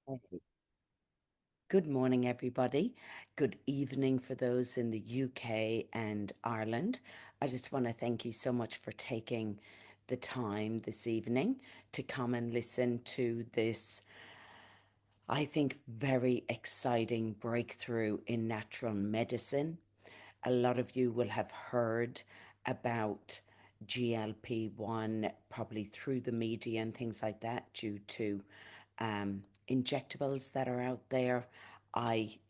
Okay. Good morning, everybody. Good evening for those in the UK and Ireland. I just want to thank you so much for taking the time this evening to come and listen to this, I think, very exciting breakthrough in natural medicine. A lot of you will have heard about GLP1 probably through the media and things like that due to injectables that are out there.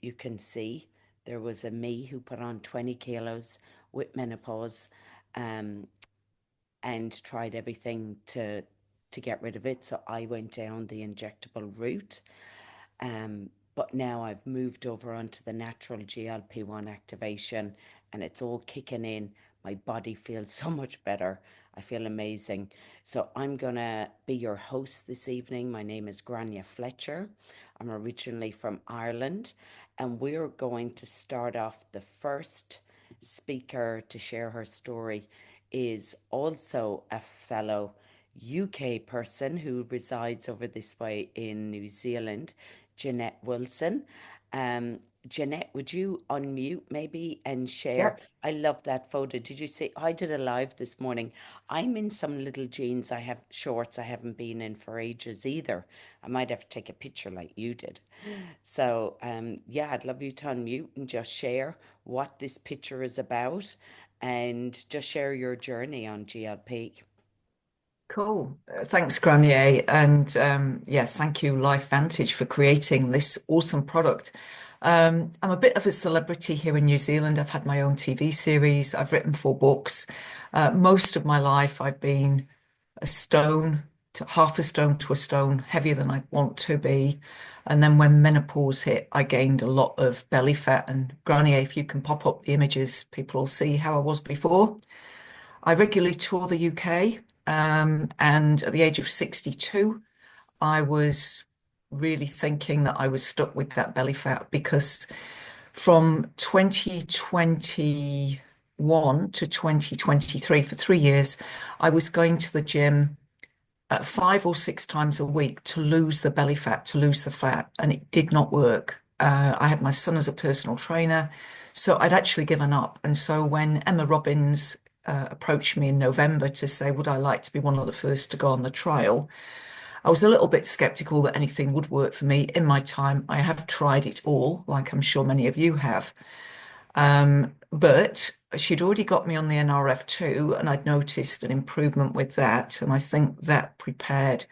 You can see there was a me who put on 20 kilos with menopause, um, and tried everything to get rid of it. So I went down the injectable route. But now I've moved over onto the natural GLP1 activation and it's all kicking in. My body feels so much better. I feel amazing. So I'm going to be your host this evening. My name is Grania Fletcher. I'm originally from Ireland, and we're going to start off. The first speaker to share her story is also a fellow UK person who resides over this way in New Zealand, Jeanette Wilson. Um, Jeanette, would you unmute maybe and share? Yep. I love that photo. Did you see? I did a live this morning. I'm in some little jeans. I have shorts I haven't been in for ages either. I might have to take a picture like you did. So, yeah, I'd love you to unmute and just share what this picture is about and just share your journey on GLP. Cool. Thanks, Granier. And yes, thank you, Life Vantage, for creating this awesome product. I'm a bit of a celebrity here in New Zealand. I've had my own TV series. I've written 4 books. Most of my life, I've been a stone to half a stone to a stone heavier than I want to be. And then when menopause hit, I gained a lot of belly fat. And Granier, if you can pop up the images, people will see how I was before. I regularly tour the UK, and at the age of 62, I was really thinking that I was stuck with that belly fat because from 2021 to 2023, for 3 years, I was going to the gym 5 or 6 times a week to lose the belly fat, to lose the fat, and it did not work. I had my son as a personal trainer, so I'd actually given up. And so when Emma Robbins approached me in November to say, would I like to be one of the first to go on the trial? I was a little bit skeptical that anything would work for me in my time. I have tried it all, like I'm sure many of you have. But she'd already got me on the NRF2, and I'd noticed an improvement with that. And I think that prepared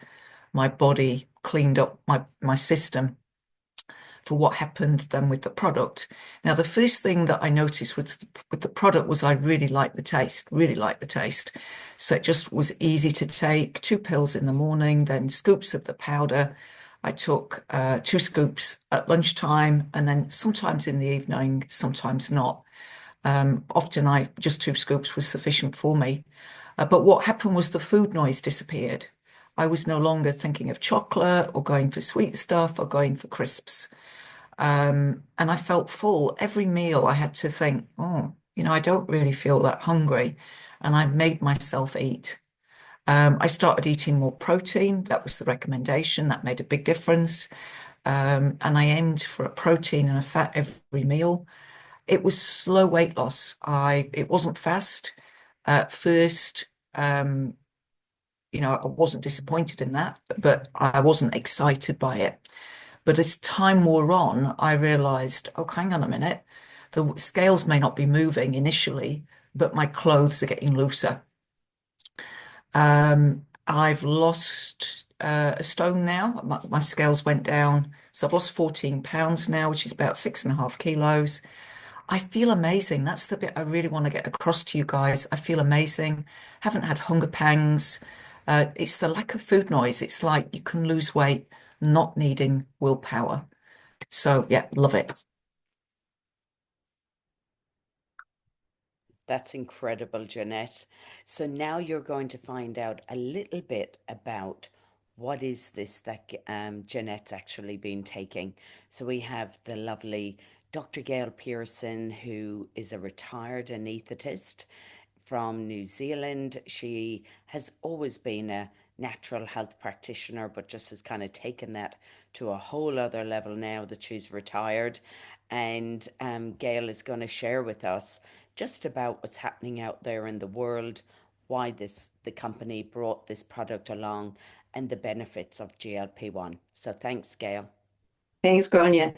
my body, cleaned up my system for what happened then with the product. Now, the first thing that I noticed with the product was I really liked the taste, really liked the taste. So it just was easy to take 2 pills in the morning, then scoops of the powder. I took 2 scoops at lunchtime and then sometimes in the evening, sometimes not. Often I just 2 scoops was sufficient for me. But what happened was the food noise disappeared. I was no longer thinking of chocolate or going for sweet stuff or going for crisps. And I felt full. Every meal I had to think, oh, I don't really feel that hungry. And I made myself eat. I started eating more protein. That was the recommendation. That made a big difference. And I aimed for a protein and a fat every meal. It was slow weight loss. It wasn't fast. At first, I wasn't disappointed in that, but I wasn't excited by it. But as time wore on, I realized, oh, hang on a minute. The scales may not be moving initially, but my clothes are getting looser. I've lost a stone now. My scales went down. So I've lost 14 pounds now, which is about 6.5 kilos. I feel amazing. That's the bit I really want to get across to you guys. I feel amazing. Haven't had hunger pangs. It's the lack of food noise. It's like you can lose weight not needing willpower. So yeah, love it. That's incredible, Jeanette. So now you're going to find out a little bit about what is this that Jeanette's actually been taking. So we have the lovely Dr. Gail Pearson, who is a retired anaesthetist from New Zealand. She has always been a natural health practitioner, but just has kind of taken that to a whole other level now that she's retired. And Gail is going to share with us just about what's happening out there in the world, why the company brought this product along, and the benefits of GLP-1. So thanks, Gail. Thanks, Grania.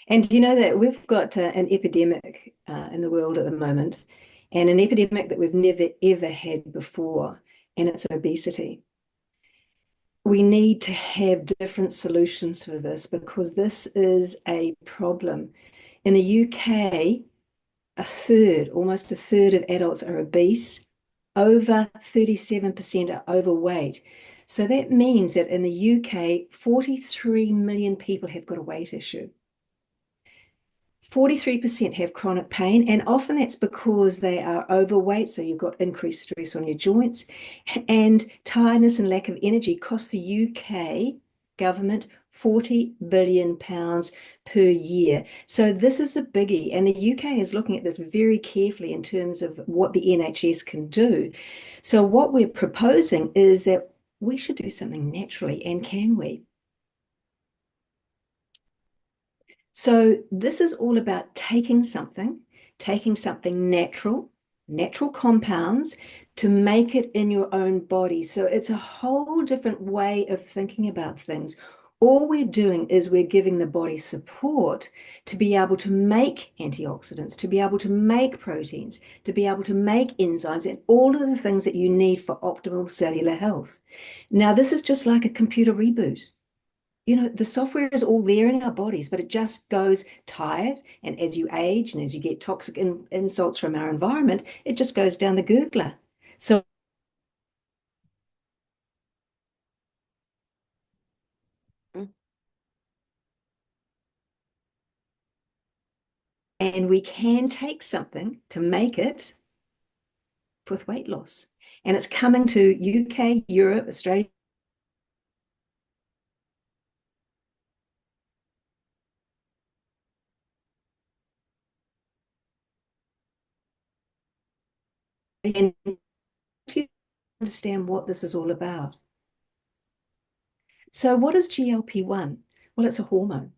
And you know that we've got an epidemic in the world at the moment, and an epidemic that we've never ever had before, and it's obesity. We need to have different solutions for this because this is a problem. In the UK, almost a third of adults are obese. Over 37% are overweight. So that means that in the UK, 43 million people have got a weight issue. 43% have chronic pain, and often that's because they are overweight, so you've got increased stress on your joints, and tiredness and lack of energy cost the UK government £40 billion per year. So this is a biggie, and the UK is looking at this very carefully in terms of what the NHS can do. So what we're proposing is that we should do something naturally, and can we? So this is all about taking something natural compounds to make it in your own body. So it's a whole different way of thinking about things. All we're doing is we're giving the body support to be able to make antioxidants, to be able to make proteins, to be able to make enzymes, and all of the things that you need for optimal cellular health. Now, this is just like a computer reboot. You know, the software is all there in our bodies, but it just goes tired. And as you age and as you get toxic insults from our environment, it just goes down the gurgler. So, and we can take something to make it with weight loss. And it's coming to UK, Europe, Australia. And to understand what this is all about. So what is GLP-1? Well, it's a hormone.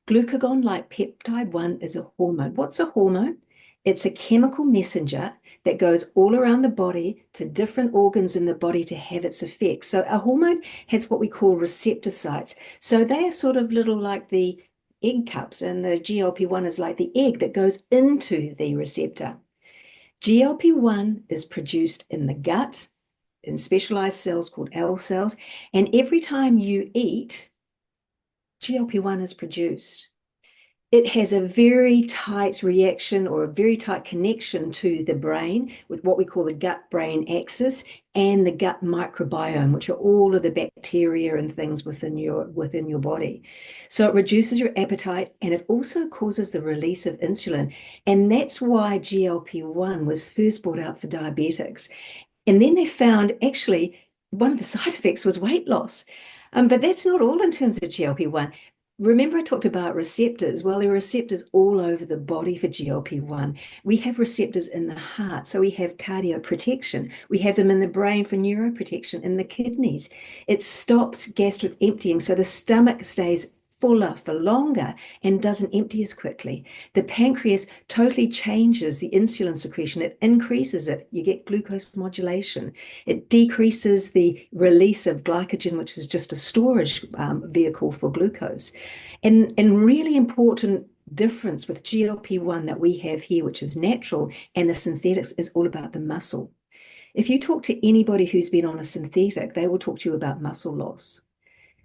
Glucagon-like peptide 1 is a hormone. What's a hormone? It's a chemical messenger that goes all around the body to different organs in the body to have its effect. So a hormone has what we call receptor sites. So they are sort of little like the egg cups, and the GLP-1 is like the egg that goes into the receptor. GLP-1 is produced in the gut, in specialized cells called L cells, and every time you eat, GLP-1 is produced. It has a very tight reaction or a very tight connection to the brain with what we call the gut-brain axis and the gut microbiome, which are all of the bacteria and things within your body. So it reduces your appetite, and it also causes the release of insulin. And that's why GLP-1 was first brought out for diabetics. And then they found actually one of the side effects was weight loss. But that's not all in terms of GLP-1. Remember I talked about receptors? Well, there are receptors all over the body for GLP-1. We have receptors in the heart, so we have cardioprotection. We have them in the brain for neuroprotection, in the kidneys. It stops gastric emptying, so the stomach stays fuller for longer and doesn't empty as quickly. The pancreas totally changes the insulin secretion. It increases it. You get glucose modulation. It decreases the release of glycogen, which is just a storage vehicle for glucose. And really important difference with GLP-1 that we have here, which is natural, and the synthetics is all about the muscle. If you talk to anybody who's been on a synthetic, they will talk to you about muscle loss.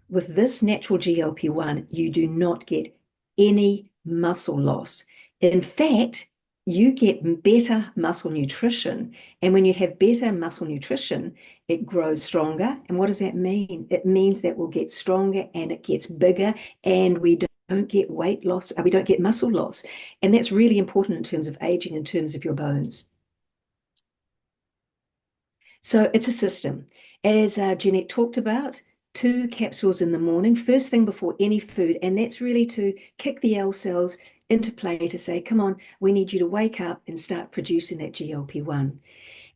With this natural GLP-1, you do not get any muscle loss. In fact, you get better muscle nutrition. And when you have better muscle nutrition, it grows stronger. And what does that mean? It means that we'll get stronger and it gets bigger, and we don't get weight loss, we don't get muscle loss. And that's really important in terms of aging, in terms of your bones. So it's a system. As Jeanette talked about, 2 capsules in the morning, first thing before any food. And that's really to kick the L cells into play to say, come on, we need you to wake up and start producing that GLP-1.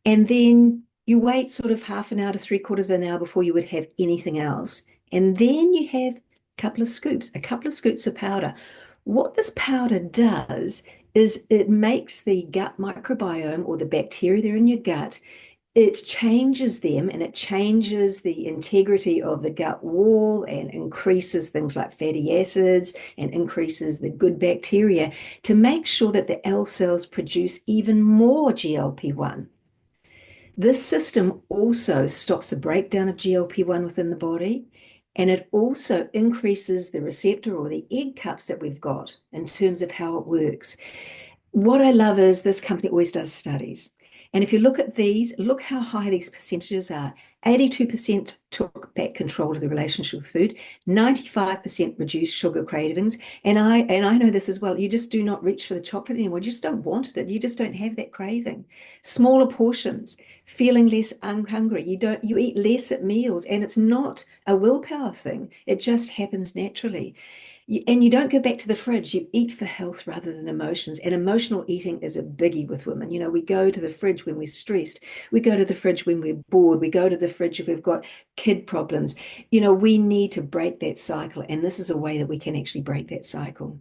And then You wait sort of half an hour to 3/4 of an hour before you would have anything else. And then you have a couple of scoops of powder. What this powder does is it makes the gut microbiome, or the bacteria that are in your gut, it changes them, and it changes the integrity of the gut wall and increases things like fatty acids and increases the good bacteria to make sure that the L cells produce even more GLP-1. This system also stops the breakdown of GLP-1 within the body, and it also increases the receptor, or the egg cups that we've got, in terms of how it works. What I love is this company always does studies. And if you look at these, look how high these percentages are. 82% took back control of the relationship with food, 95% reduced sugar cravings. And I know this as well. You just do not reach for the chocolate anymore. You just don't want it. You just don't have that craving. Smaller portions, feeling less hungry. You eat less at meals, and it's not a willpower thing. It just happens naturally. And you don't go back to the fridge. You eat for health rather than emotions. And emotional eating is a biggie with women. We go to the fridge when we're stressed. We go to the fridge when we're bored. We go to the fridge if we've got kid problems. We need to break that cycle. And this is a way that we can actually break that cycle.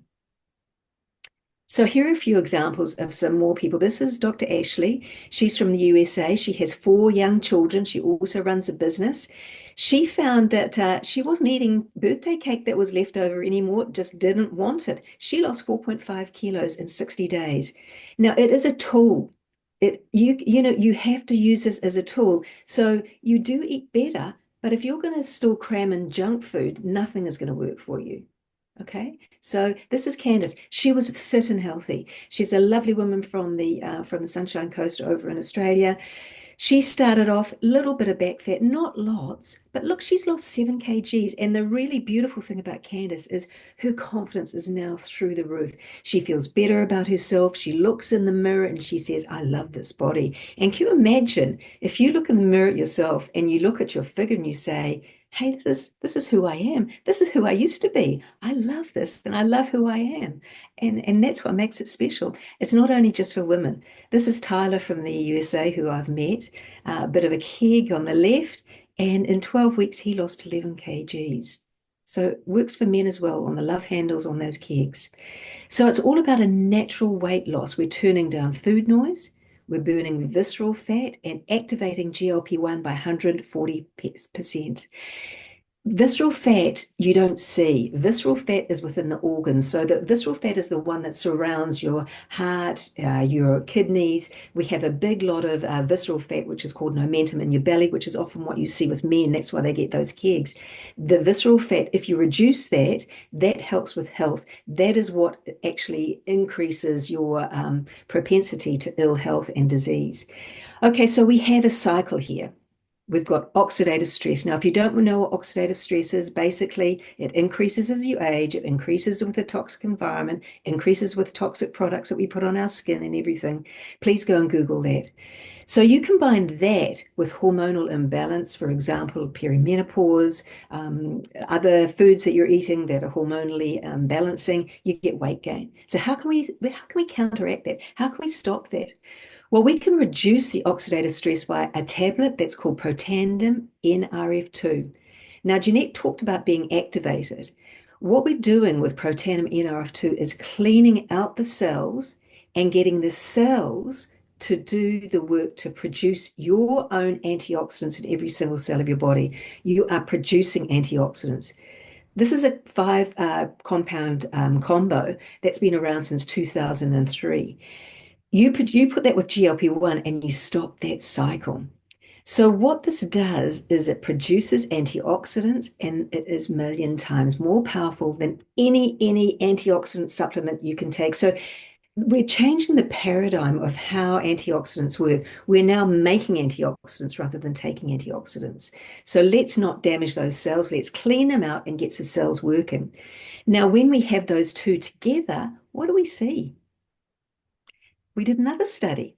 So here are a few examples of some more people. This is Dr. Ashley. She's from the USA. She has 4 young children. She also runs a business. She found that she wasn't eating birthday cake that was left over anymore, just didn't want it. She lost 4.5 kilos in 60 days. Now, it is a tool. You have to use this as a tool. So you do eat better, but if you're going to still cram in junk food, nothing is going to work for you. Okay, so this is Candace. She was fit and healthy. She's a lovely woman from the Sunshine Coast over in Australia. She started off a little bit of back fat, not lots, but look, she's lost 7 kgs. And the really beautiful thing about Candace is her confidence is now through the roof. She feels better about herself. She looks in the mirror and she says, I love this body. And can you imagine if you look in the mirror at yourself and you look at your figure and you say, hey, this is who I am. This is who I used to be. I love this and I love who I am. And that's what makes it special. It's not only just for women. This is Tyler from the USA, who I've met, a bit of a keg on the left. And in 12 weeks, he lost 11 kgs. So it works for men as well on the love handles on those kegs. So it's all about a natural weight loss. We're turning down food noise. We're burning visceral fat and activating GLP-1 by 140%. Visceral fat you don't see. Visceral fat is within the organs. So the visceral fat is the one that surrounds your heart, your kidneys. We have a big lot of visceral fat, which is called nomentum in your belly, which is often what you see with men. That's why they get those kegs. The visceral fat, if you reduce that, that helps with health. That is what actually increases your propensity to ill health and disease. Okay, so we have a cycle here. We've got oxidative stress. Now, if you don't know what oxidative stress is, basically it increases as you age, it increases with a toxic environment, increases with toxic products that we put on our skin and everything. Please go and Google that. So you combine that with hormonal imbalance, for example, perimenopause, other foods that you're eating that are hormonally balancing, you get weight gain. So how can we counteract that? How can we stop that? Well, we can reduce the oxidative stress by a tablet that's called Protandim NRF2. Now, Jeanette talked about being activated. What we're doing with Protandim NRF2 is cleaning out the cells and getting the cells to do the work to produce your own antioxidants in every single cell of your body. You are producing antioxidants. This is a 5-compound combo that's been around since 2003. You put that with GLP-1 and you stop that cycle. So what this does is it produces antioxidants, and it is a million times more powerful than any antioxidant supplement you can take. So we're changing the paradigm of how antioxidants work. We're now making antioxidants rather than taking antioxidants. So let's not damage those cells. Let's clean them out and get the cells working. Now, when we have those two together, what do we see? We did another study.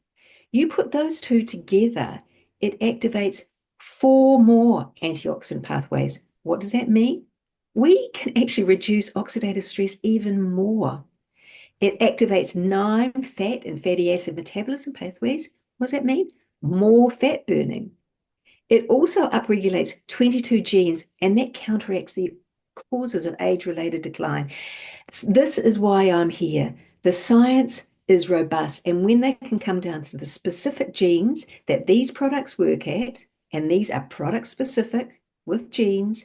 You put those two together, it activates 4 more antioxidant pathways. What does that mean? We can actually reduce oxidative stress even more. It activates 9 fat and fatty acid metabolism pathways. What does that mean? More fat burning. It also upregulates 22 genes, and that counteracts the causes of age-related decline. This is why I'm here. The science is robust, and when they can come down to the specific genes that these products work at, and these are product specific with genes,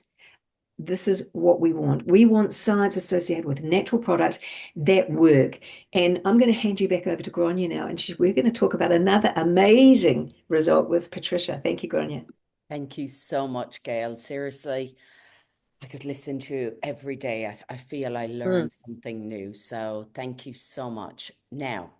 this is what we want. We want science associated with natural products that work. And I'm going to hand you back over to Grania now, and we're going to talk about another amazing result with Patricia. Thank you, Grania. Thank you so much, Gail. Seriously, I could listen to you every day. I feel I learned something new. So thank you so much. Now,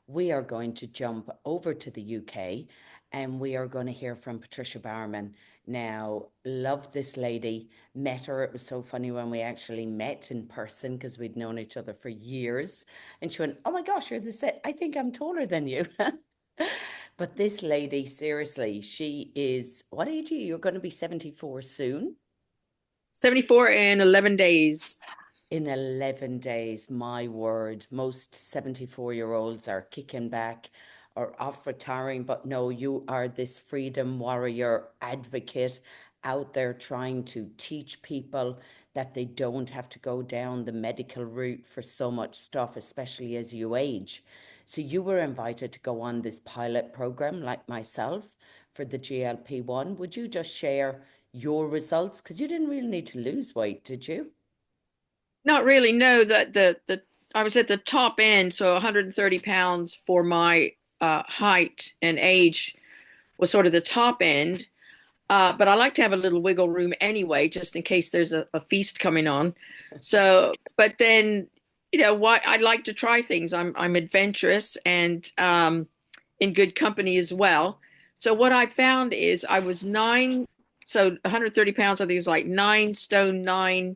we are going to jump over to the UK and we are going to hear from Patricia Bowerman. Now, love this lady. Met her. It was so funny when we actually met in person because we'd known each other for years. And she went, "Oh my gosh, you're the set. I think I'm taller than you." But this lady, seriously, she is, what age are you? You're going to be 74 soon. 74 in 11 days. In 11 days, my word. Most 74-year-olds are kicking back or off retiring, but no, you are this freedom warrior advocate out there trying to teach people that they don't have to go down the medical route for so much stuff, especially as you age. So you were invited to go on this pilot program like myself for the GLP-1. Would you just share your results? Because you didn't really need to lose weight, did you? Not really. No, that the I was at the top end, so 130 pounds for my height and age was sort of the top end. But I like to have a little wiggle room anyway, just in case there's a feast coming on. So, but then, what I like to try things. I'm adventurous and in good company as well. So what I found is I was so 130 pounds, I think is like 9 stone 9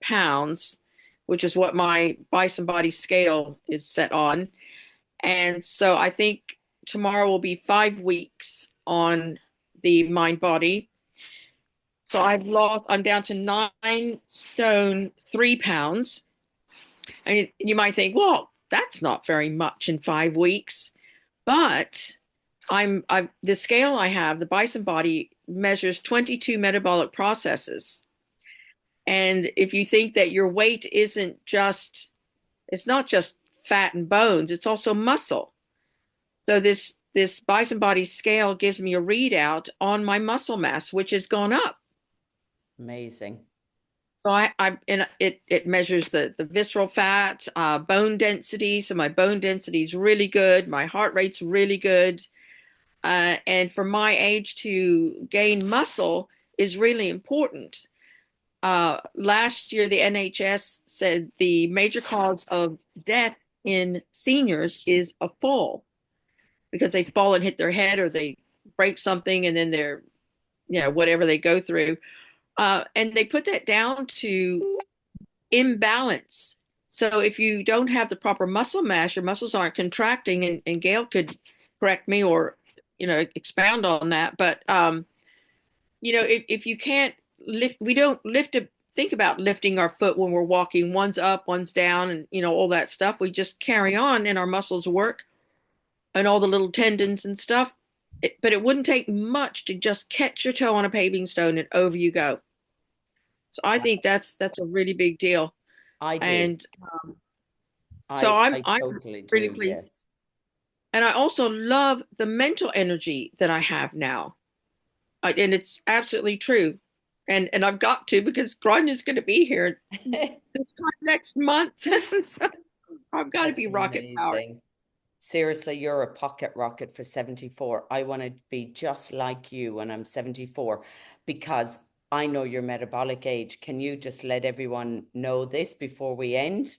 pounds, which is what my bison body scale is set on. And so I think tomorrow will be 5 weeks on the mind body. So I'm down to 9 stone 3 pounds. And you might think, well, that's not very much in 5 weeks. But the scale I have, the bison body measures 22 metabolic processes. And if you think that your weight it's not just fat and bones, it's also muscle. So this bison body scale gives me a readout on my muscle mass, which has gone up. Amazing. So it measures the visceral fat, bone density. So my bone density is really good. My heart rate's really good. And for my age to gain muscle is really important. Last year, the NHS said the major cause of death in seniors is a fall because they fall and hit their head or they break something and then they're, whatever they go through. And they put that down to imbalance. So if you don't have the proper muscle mass, your muscles aren't contracting, and Gail could correct me or, expound on that. But, if you can't lift, we don't think about lifting our foot when we're walking. One's up, one's down, and, all that stuff. We just carry on and our muscles work and all the little tendons and stuff. But it wouldn't take much to just catch your toe on a paving stone and over you go. So I think that's a really big deal. I do. And so I I'm totally really do, pleased. yes. And I also love the mental energy that I have now. And it's absolutely true. And I've got to because Granya's going to be here this time next month. So I've got to be That's rocket powered. amazing. Seriously, you're a pocket rocket for 74. I want to be just like you when I'm 74 because I know your metabolic age. Can you just let everyone know this before we end?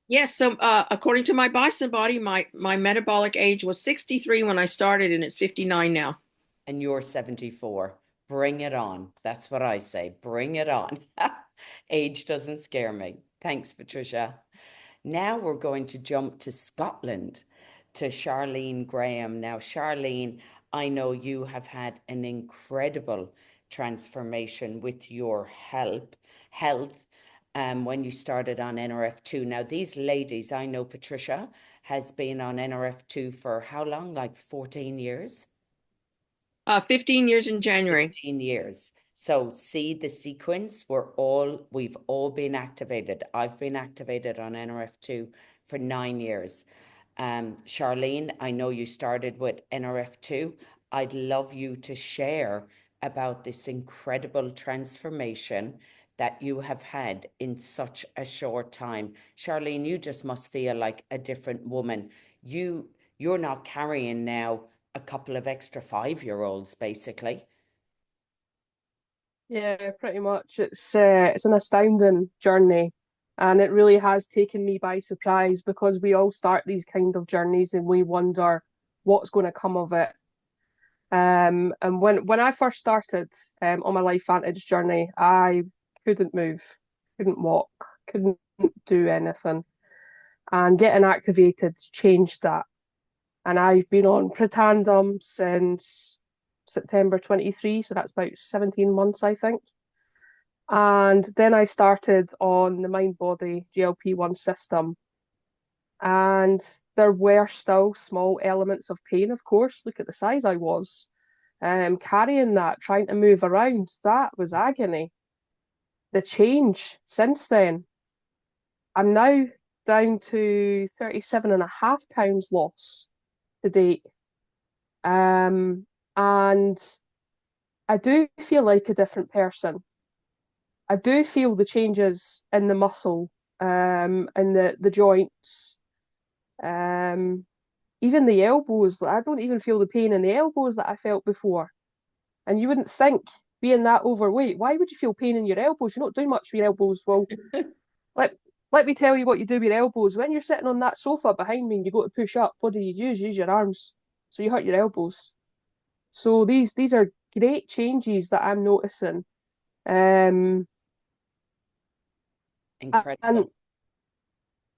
Yes. So according to my bison body, my metabolic age was 63 when I started, and it's 59 now. And you're 74. Bring it on. That's what I say. Bring it on. Age doesn't scare me. Thanks, Patricia. Now we're going to jump to Scotland to Charlene Graham. Now, Charlene, I know you have had an incredible transformation with your health when you started on NRF2. Now, these ladies, I know Patricia has been on NRF2 for how long? Like 14 years? 15 years in January. 15 years. So see the sequence, we've all been activated. I've been activated on NRF2 for 9 years. Charlene, I know you started with NRF2. I'd love you to share about this incredible transformation that you have had in such a short time. Charlene, you just must feel like a different woman. You're not carrying now a couple of extra 5-year-olds, basically. Yeah, pretty much. It's an astounding journey, and it really has taken me by surprise because we all start these kind of journeys and we wonder what's going to come of it. And when I first started on my Life Vantage journey, I couldn't move, couldn't walk, couldn't do anything, and getting activated changed that. And I've been on Protandim since September 23, so that's about 17 months, I think. And then I started on the mind body GLP1 system. And there were still small elements of pain, of course. Look at the size I was. Carrying that, trying to move around, that was agony. The change since then, I'm now down to 37.5 pounds loss to date. And I do feel like a different person. I do feel the changes in the muscle, and the joints, um, even the elbows. I don't even feel the pain in the elbows that I felt before. And you wouldn't think, being that overweight, why would you feel pain in your elbows? You're not doing much with your elbows. Well, let let me tell you what you do with your elbows. When you're sitting on that sofa behind me and you go to push up, what do you use? Use your arms. So you hurt your elbows. So these are great changes that I'm noticing. Um, and Incredible.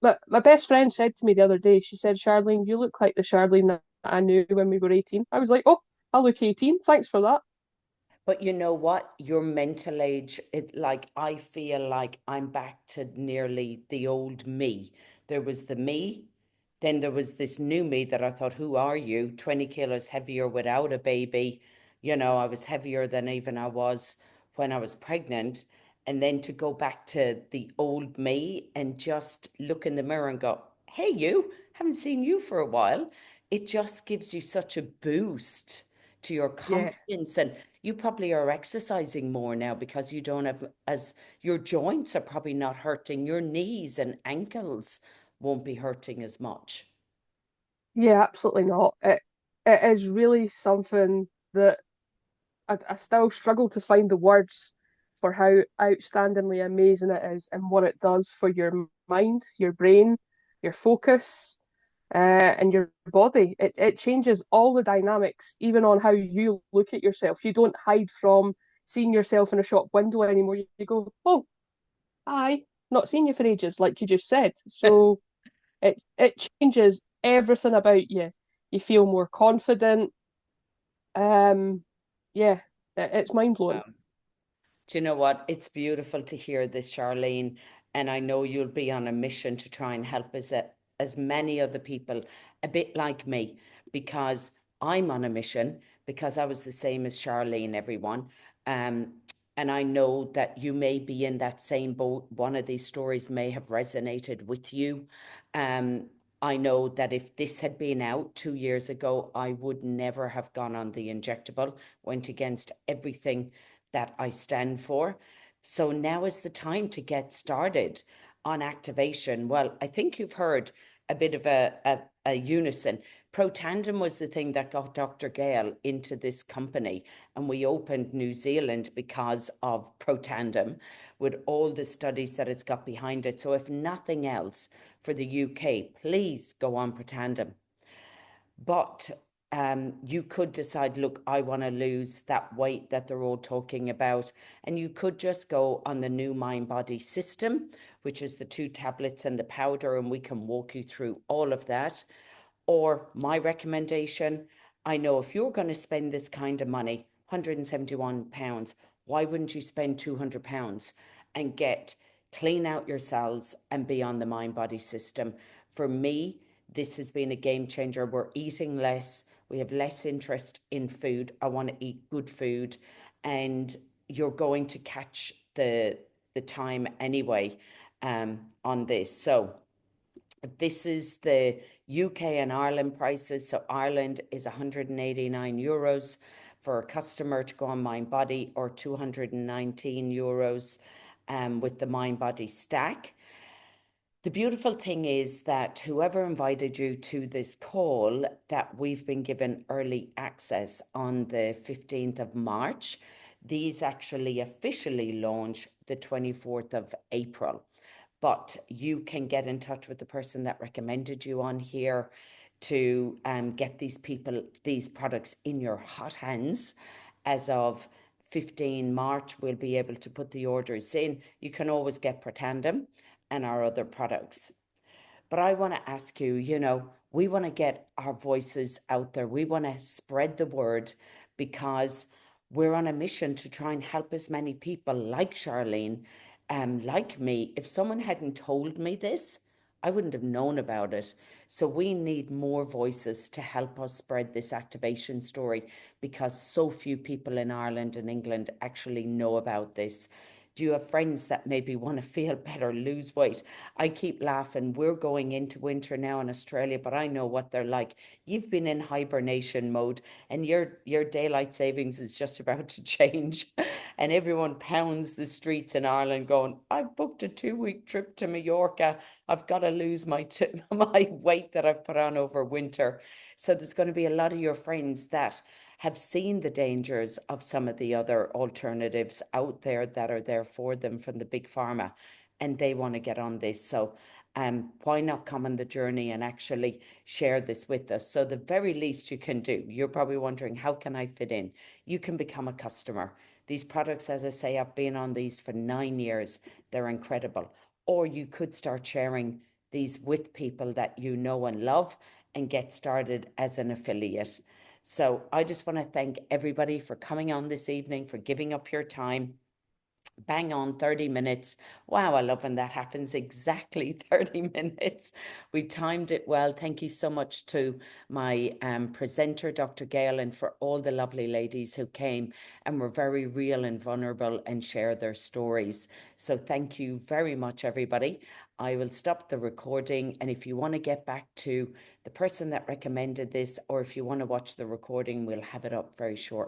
my best friend said to me the other day, she said, Charlene, you look like the Charlene that I knew when we were 18. I was like, oh, I look 18. Thanks for that. But you know what? Your mental age, I feel like I'm back to nearly the old me. There was the me, then there was this new me that I thought, who are you? 20 kilos heavier without a baby. I was heavier than even I was when I was pregnant. And then to go back to the old me and just look in the mirror and go, hey, you, haven't seen you for a while. It just gives you such a boost to your Yeah. confidence. And you probably are exercising more now because you don't have as your joints are probably not hurting. Your knees and ankles won't be hurting as much. Yeah, absolutely not. It is really something that I still struggle to find the words for how outstandingly amazing it is and what it does for your mind, your brain, your focus, and your body. It changes all the dynamics, even on how you look at yourself. You don't hide from seeing yourself in a shop window anymore. You go, oh, hi, not seen you for ages, like you just said. So it changes everything about you. You feel more confident. Um, yeah, it's mind blowing. Wow. Do you know what? It's beautiful to hear this, Charlene. And I know you'll be on a mission to try and help as many other people, a bit like me, because I'm on a mission because I was the same as Charlene, everyone. Um, and I know that you may be in that same boat. One of these stories may have resonated with you. Um, I know that if this had been out 2 years ago, I would never have gone on the injectable, went against everything that I stand for. So now is the time to get started on activation. Well, I think you've heard a bit of a unison. Protandim was the thing that got Dr. Gail into this company, and we opened New Zealand because of Protandim, with all the studies that it's got behind it. So if nothing else for the UK, please go on Protandim. But you could decide, look, I want to lose that weight that they're all talking about. And you could just go on the new mind body system, which is the 2 tablets and the powder, and we can walk you through all of that. Or my recommendation, I know if you're going to spend this kind of money, £171, why wouldn't you spend £200 and clean out your cells and be on the mind body system? For me, this has been a game changer. We're eating less, We have less interest in food. I want to eat good food. And you're going to catch the time anyway on this. So this is the UK and Ireland prices. So Ireland is 189 euros for a customer to go on MindBody, or 219 euros with the MindBody stack. The beautiful thing is that whoever invited you to this call, that we've been given early access on the 15th of March. These actually officially launch the 24th of April. But you can get in touch with the person that recommended you on here to get these products in your hot hands. As of 15 March, we'll be able to put the orders in. You can always get Protandim and our other products. But I want to ask you, we want to get our voices out there. We want to spread the word, because we're on a mission to try and help as many people like Charlene, like me. If someone hadn't told me this, I wouldn't have known about it. So we need more voices to help us spread this activation story, because so few people in Ireland and England actually know about this. Do you have friends that maybe want to feel better, lose weight? I keep laughing. We're going into winter now in Australia, but I know what they're like. You've been in hibernation mode, and your daylight savings is just about to change. And everyone pounds the streets in Ireland going, I've booked a 2-week trip to Mallorca. I've got to lose my weight that I've put on over winter. So there's going to be a lot of your friends that have seen the dangers of some of the other alternatives out there that are there for them from the big pharma, and they want to get on this. So why not come on the journey and actually share this with us? So the very least you can do, you're probably wondering, how can I fit in? You can become a customer. These products, as I say, I've been on these for 9 years. They're incredible. Or you could start sharing these with people that you know and love and get started as an affiliate. So I just want to thank everybody for coming on this evening, for giving up your time. Bang on 30 minutes. Wow, I love when that happens. Exactly 30 minutes. We timed it well. Thank you so much to my presenter, Dr. Gail, and for all the lovely ladies who came and were very real and vulnerable and shared their stories. So thank you very much, everybody. I will stop the recording. And if you want to get back to the person that recommended this, or if you want to watch the recording, we'll have it up very shortly.